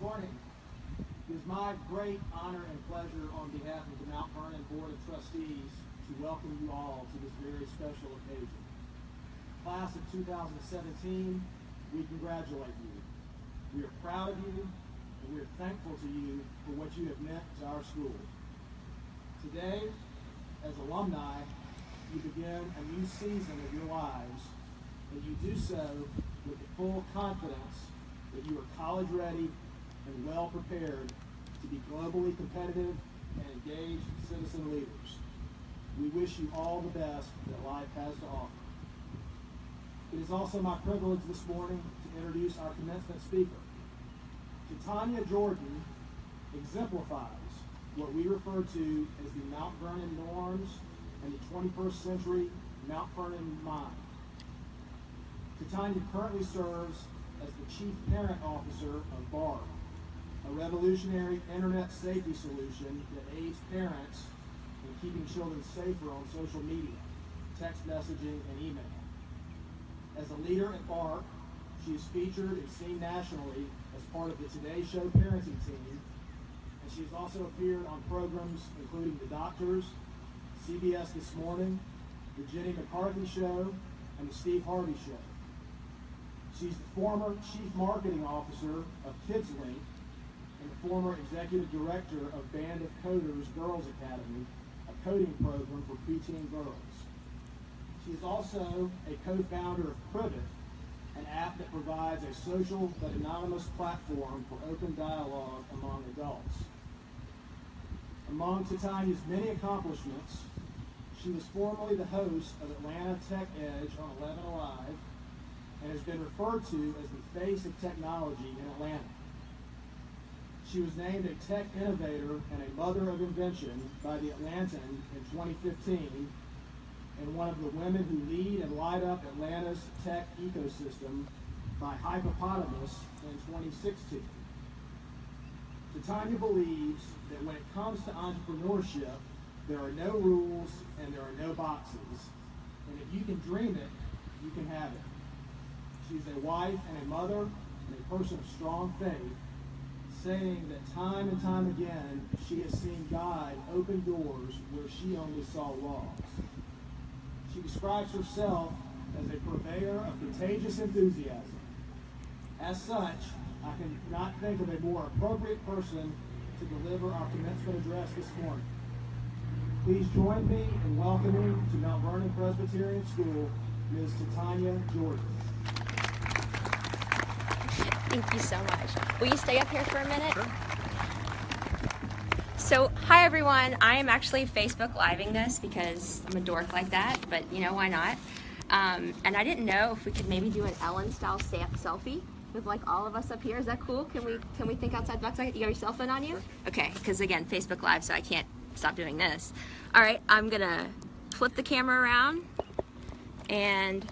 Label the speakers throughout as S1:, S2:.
S1: morning. It is my great honor and pleasure on behalf of the Mount Vernon Board of Trustees to welcome you all to this very special occasion. Class of 2017, we congratulate you. We are proud of you, and we are thankful to you for what you have meant to our school. Today, as alumni, you begin a new season of your lives, and you do so with the full confidence that you are college ready and well prepared to be globally competitive and engaged citizen leaders. We wish you all the best that life has to offer. It is also my privilege this morning to introduce our commencement speaker. Titania Jordan exemplifies what we refer to as the Mount Vernon norms and the 21st century Mount Vernon mind. Titania currently serves as the Chief Parent Officer of embark, a revolutionary internet safety solution that aids parents in keeping children safer on social media, text messaging, and email. As a leader at embark, she is featured and seen nationally as part of the Today Show parenting team, and she has also appeared on programs including The Doctors, CBS This Morning, The Jenny McCarthy Show, and The Steve Harvey Show. She's the former Chief Marketing Officer of KidsLink and the former Executive Director of Band of Coders Girls Academy, a coding program for preteen girls. She is also a co-founder of Privet, an app that provides a social but anonymous platform for open dialogue among adults. Among Titania's many accomplishments, she was formerly the host of Atlanta Tech Edge on 11 Alive and has been referred to as the face of technology in Atlanta. She was named a tech innovator and a mother of invention by The Atlantan in 2015 and one of the women who lead and light up Atlanta's tech ecosystem by Hippopotamus in 2016. Titania believes that when it comes to entrepreneurship, there are no rules and there are no boxes. And if you can dream it, you can have it. She's a wife and a mother and a person of strong faith, saying that time and time again, she has seen God open doors where she only saw walls. She describes herself as a purveyor of contagious enthusiasm. As such, I cannot think of a more appropriate person to deliver our commencement address this morning. Please join me in welcoming to Mount Vernon Presbyterian School, Ms. Titania Jordan.
S2: Thank you so much. Will you stay up here for a minute?
S3: Sure.
S2: So, hi everyone. I am actually Facebook Living this because I'm a dork like that, but you know, why not? And I didn't know if we could maybe do an Ellen-style selfie with like all of us up here. Is that cool? Can we think outside the box? You got your cell phone on you?
S3: Sure.
S2: Okay, because again, Facebook Live, so I can't stop doing this. All right, I'm gonna flip the camera around, and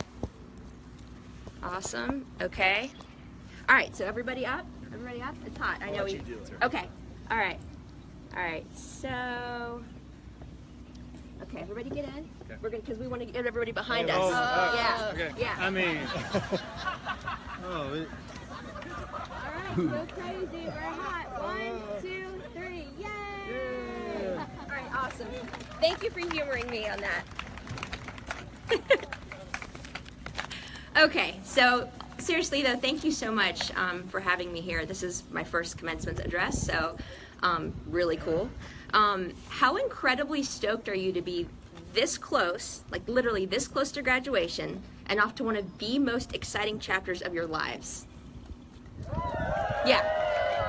S2: awesome. Okay. All right, so everybody up? Everybody up? It's hot. I know we. Okay. All right. All right. So. Okay, everybody get in. Okay. We're gonna, because we want to get everybody behind us. Yeah.
S3: Okay.
S2: Yeah.
S3: I mean.
S2: All right. Go crazy. We're hot. 1, 2, 3. Yay!
S3: Yeah.
S2: All right. Awesome. Thank you for humoring me on that. Okay. So. Seriously though, thank you so much for having me here. This is my first commencement address, so really cool. How incredibly stoked are you to be this close, like literally this close to graduation, and off to one of the most exciting chapters of your lives? Yeah.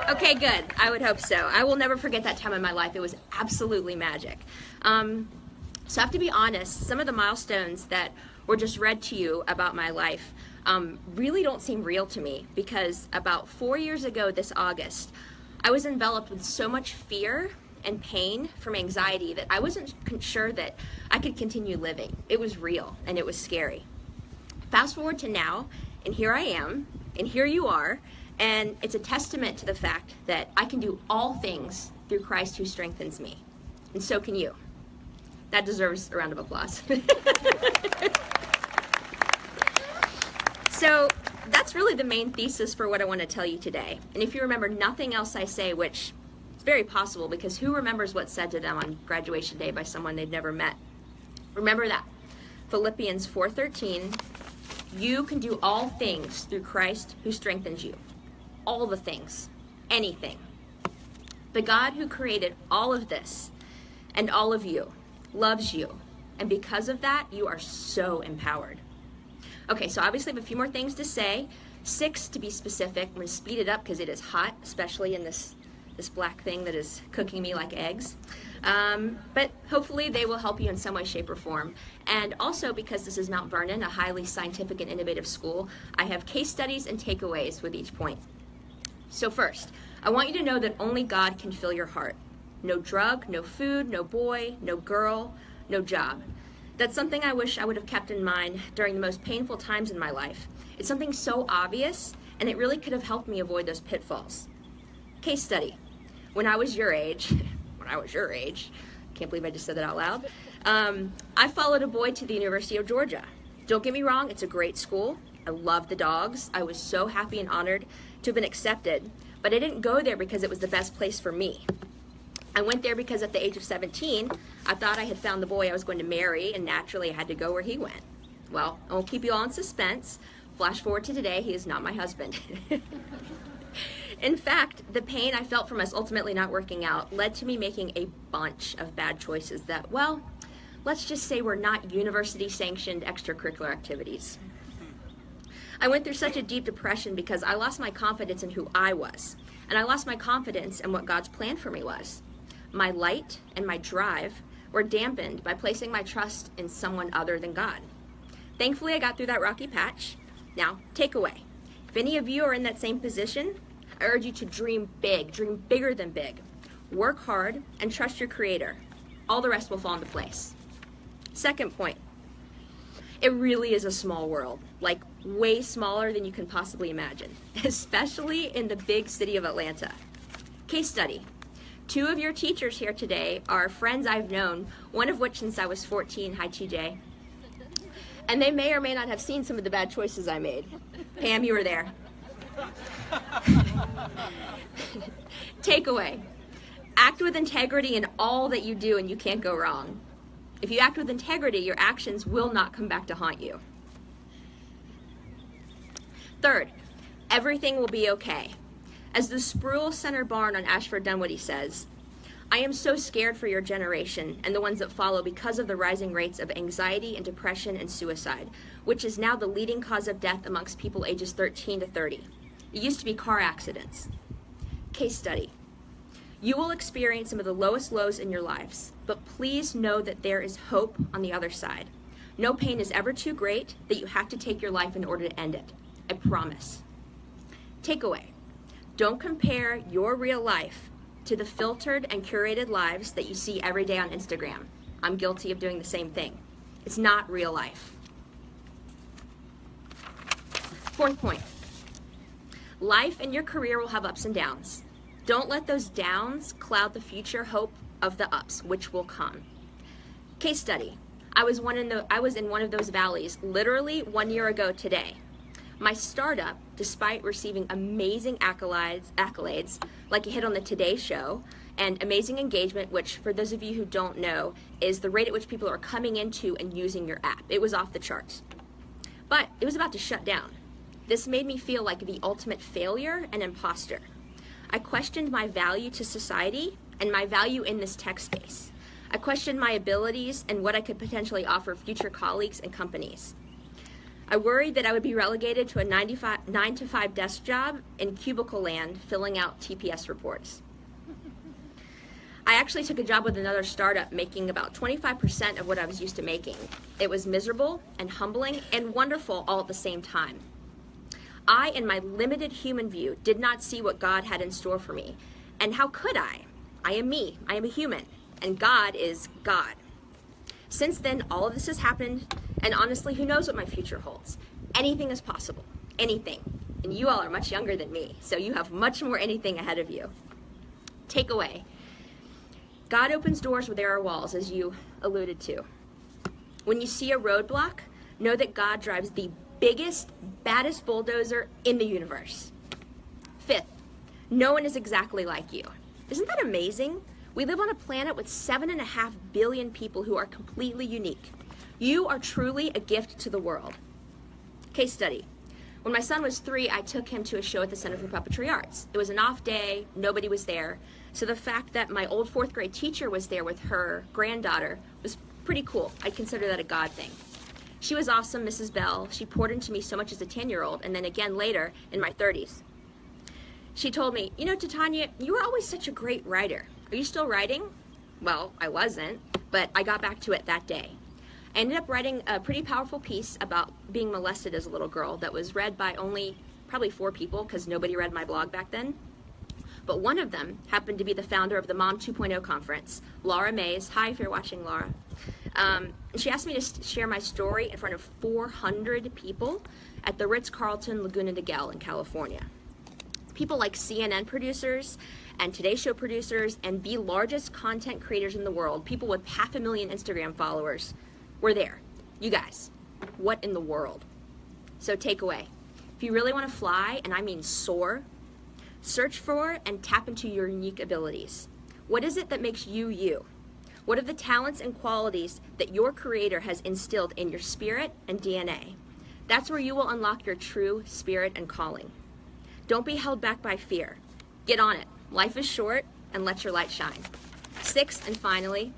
S2: Okay, good. I would hope so. I will never forget that time in my life. It was absolutely magic. So I have to be honest, some of the milestones that were just read to you about my life really don't seem real to me, because about 4 years ago this August, I was enveloped with so much fear and pain from anxiety that I wasn't sure that I could continue living. It was real and it was scary. Fast forward to now, and here I am, and here you are, and it's a testament to the fact that I can do all things through Christ who strengthens me, and so can you. That deserves a round of applause. So that's really the main thesis for what I want to tell you today. And if you remember nothing else I say, which is very possible, because who remembers what's said to them on graduation day by someone they've never met? Remember that. Philippians 4:13, you can do all things through Christ who strengthens you. All the things. Anything. The God who created all of this and all of you loves you. And because of that, you are so empowered. Okay, so obviously I have a few more things to say. 6 to be specific. I'm going to speed it up because it is hot, especially in this black thing that is cooking me like eggs. But hopefully they will help you in some way, shape, or form. And also, because this is Mount Vernon, a highly scientific and innovative school, I have case studies and takeaways with each point. So first, I want you to know that only God can fill your heart. No drug, no food, no boy, no girl, no job. That's something I wish I would have kept in mind during the most painful times in my life. It's something so obvious, and it really could have helped me avoid those pitfalls. Case study. When I was your age, can't believe I just said that out loud, I followed a boy to the University of Georgia. Don't get me wrong, it's a great school. I love the dogs. I was so happy and honored to have been accepted, but I didn't go there because it was the best place for me. I went there because at the age of 17, I thought I had found the boy I was going to marry, and naturally I had to go where he went. Well, I won't keep you all in suspense. Flash forward to today, he is not my husband. In fact, the pain I felt from us ultimately not working out led to me making a bunch of bad choices that, well, let's just say were not university-sanctioned extracurricular activities. I went through such a deep depression because I lost my confidence in who I was, and I lost my confidence in what God's plan for me was. My light and my drive were dampened by placing my trust in someone other than God. Thankfully, I got through that rocky patch. Now, takeaway. If any of you are in that same position, I urge you to dream big, dream bigger than big. Work hard and trust your Creator. All the rest will fall into place. Second point. It really is a small world, like way smaller than you can possibly imagine, especially in the big city of Atlanta. Case study. 2 of your teachers here today are friends I've known, one of which since I was 14. Hi, TJ. And they may or may not have seen some of the bad choices I made. Pam, you were there. Takeaway. Act with integrity in all that you do and you can't go wrong. If you act with integrity, your actions will not come back to haunt you. Third, everything will be okay. As the Spruill Center Barn on Ashford Dunwoody says, I am so scared for your generation and the ones that follow because of the rising rates of anxiety and depression and suicide, which is now the leading cause of death amongst people ages 13 to 30. It used to be car accidents. Case study. You will experience some of the lowest lows in your lives, but please know that there is hope on the other side. No pain is ever too great that you have to take your life in order to end it. I promise. Takeaway. Don't compare your real life to the filtered and curated lives that you see every day on Instagram. I'm guilty of doing the same thing. It's not real life. Fourth point. Life and your career will have ups and downs. Don't let those downs cloud the future hope of the ups, which will come. Case study. I was in one of those valleys literally 1 year ago today. My startup, despite receiving amazing accolades like a hit on the Today Show and amazing engagement, which for those of you who don't know is the rate at which people are coming into and using your app. It was off the charts. But it was about to shut down. This made me feel like the ultimate failure and imposter. I questioned my value to society and my value in this tech space. I questioned my abilities and what I could potentially offer future colleagues and companies. I worried that I would be relegated to a 9 to 5 desk job in cubicle land filling out TPS reports. I actually took a job with another startup making about 25% of what I was used to making. It was miserable and humbling and wonderful all at the same time. I, in my limited human view, did not see what God had in store for me. And how could I? I am me. I am a human. And God is God. Since then, all of this has happened, and honestly, who knows what my future holds? Anything is possible. Anything. And you all are much younger than me, so you have much more anything ahead of you. Takeaway. God opens doors where there are walls, as you alluded to. When you see a roadblock, know that God drives the biggest, baddest bulldozer in the universe. 5th, no one is exactly like you. Isn't that amazing? We live on a planet with 7.5 billion people who are completely unique. You are truly a gift to the world. Case study. When my son was 3, I took him to a show at the Center for Puppetry Arts. It was an off day, nobody was there. So the fact that my old 4th grade teacher was there with her granddaughter was pretty cool. I'd consider that a God thing. She was awesome, Mrs. Bell. She poured into me so much as a 10-year-old, and then again later in my 30s. She told me, you know, Titania, you were always such a great writer. Are you still writing? Well, I wasn't, but I got back to it that day. I ended up writing a pretty powerful piece about being molested as a little girl that was read by only probably 4 people because nobody read my blog back then. But one of them happened to be the founder of the Mom 2.0 conference, Laura Mays. Hi, if you're watching, Laura. She asked me to share my story in front of 400 people at the Ritz-Carlton Laguna de Gel in California. People like CNN producers and Today Show producers and the largest content creators in the world, people with 500,000 Instagram followers, were there. You guys, what in the world? So takeaway, if you really want to fly, and I mean soar, search for and tap into your unique abilities. What is it that makes you you? What are the talents and qualities that your Creator has instilled in your spirit and DNA? That's where you will unlock your true spirit and calling. Don't be held back by fear. Get on it. Life is short, and let your light shine. 6th and finally,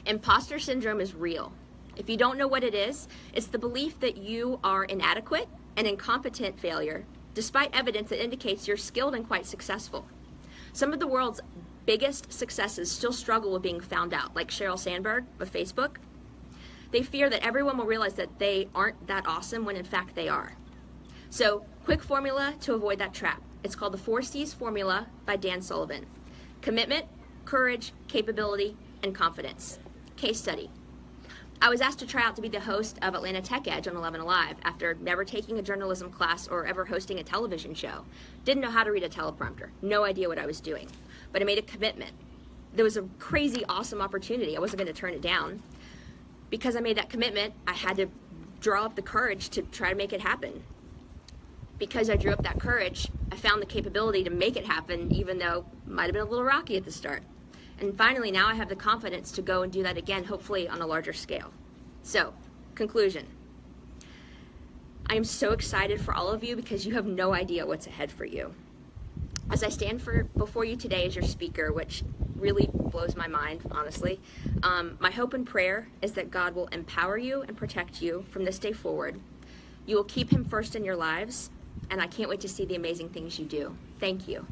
S2: imposter syndrome is real. If you don't know what it is, it's the belief that you are inadequate and incompetent failure, despite evidence that indicates you're skilled and quite successful. Some of the world's biggest successes still struggle with being found out, like Sheryl Sandberg of Facebook. They fear that everyone will realize that they aren't that awesome when in fact they are. So, quick formula to avoid that trap. It's called the 4 C's formula by Dan Sullivan. Commitment, courage, capability, and confidence. Case study. I was asked to try out to be the host of Atlanta Tech Edge on 11 Alive after never taking a journalism class or ever hosting a television show. Didn't know how to read a teleprompter. No idea what I was doing. But I made a commitment. There was a crazy, awesome opportunity. I wasn't going to turn it down. Because I made that commitment, I had to draw up the courage to try to make it happen. Because I drew up that courage, I found the capability to make it happen, even though it might have been a little rocky at the start. And finally, now I have the confidence to go and do that again, hopefully on a larger scale. So, conclusion. I am so excited for all of you because you have no idea what's ahead for you. As I stand before you today as your speaker, which really blows my mind, honestly, my hope and prayer is that God will empower you and protect you from this day forward. You will keep Him first in your lives, and I can't wait to see the amazing things you do. Thank you.